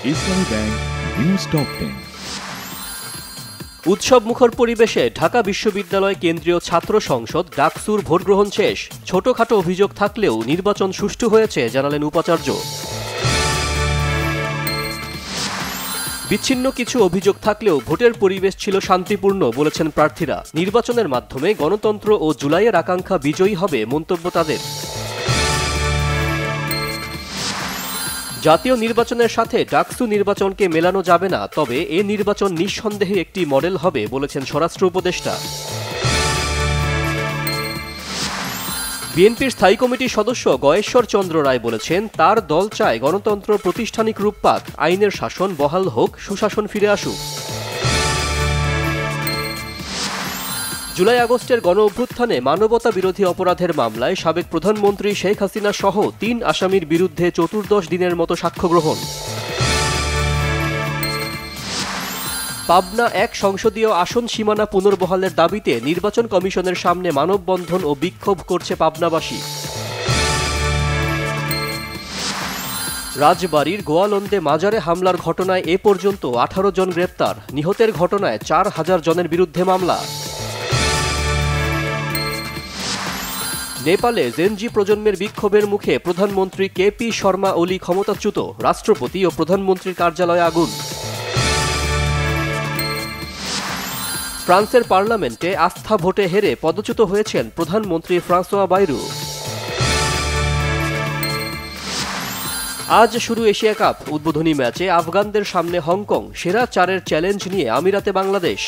ইসলামী bank news top 10। উৎসব মুখর পরিবেশে ঢাকা বিশ্ববিদ্যালয় কেন্দ্রীয় ছাত্র সংসদ ডাকসুর ভোট গ্রহণ শেষ। ছোটখাটো অভিযোগ থাকলেও নির্বাচন সুষ্ঠু হয়েছে জানালেন উপাচার্য। বিচ্ছিন্ন কিছু অভিযোগ থাকলেও ভোটের পরিবেশ ছিল শান্তিপূর্ণ বলেছেন প্রার্থীরা। নির্বাচনের মাধ্যমে গণতন্ত্র ও জুলাইয়ের আকাঙ্ক্ষা বিজয়ী হবে মন্তব্য তাদের। জাতীয় নির্বাচনের সাথে ডাকসু নির্বাচনকে মেলানো যাবে না, তবে এ নির্বাচন নিঃসন্দেহে একটি মডেল হবে বলেছেন স্বরাষ্ট্র উপদেষ্টা। বিএনপির স্থায়ী কমিটির সদস্য গয়েশ্বর চন্দ্র রায় বলেছেন, তার দল চায় গণতন্ত্র প্রতিষ্ঠানিক রূপ পাক, আইনের শাসন বহাল হোক, সুশাসন ফিরে আসুক। জুলাই আগস্টের গণ অভ্যুত্থানে মানবতা বিরোধী অপরাধের মামলায় সাবেক প্রধানমন্ত্রী শেখ হাসিনা সহ ৩ আসামির বিরুদ্ধে ১৪ দিনের মতো সাক্ষ্য গ্রহণ। পাবনা ১ সংসদীয় আসন সীমানা পুনর্বহালের দাবিতে নির্বাচন কমিশনের সামনে মানববন্ধন ও বিক্ষোভ করছে পাবনাবাসী। রাজবাড়ীর গোয়ালন্দে মাজারে হামলার ঘটনায় এ পর্যন্ত ১৮ জন গ্রেপ্তার, নিহতের ঘটনায় ৪,০০০ জনের বিরুদ্ধে মামলা। নেপালে জেনজি প্রজন্মের বিক্ষোভের মুখে প্রধানমন্ত্রী কেপি শর্মা ওলি ক্ষমতাচ্যুত, রাষ্ট্রপতি ও প্রধানমন্ত্রীর কার্যালয়ে আগুন। ফ্রান্সের পার্লামেন্টে আস্থা ভোটে হেরে পদচ্যুত হয়েছেন প্রধানমন্ত্রী ফ্রাঁসোয়া বাইরু। আজ শুরু এশিয়া কাপ। উদ্বোধনী ম্যাচে আফগানদের সামনে হংকং, সেরা ৪-এর চ্যালেঞ্জ নিয়ে আমিরাতে বাংলাদেশ।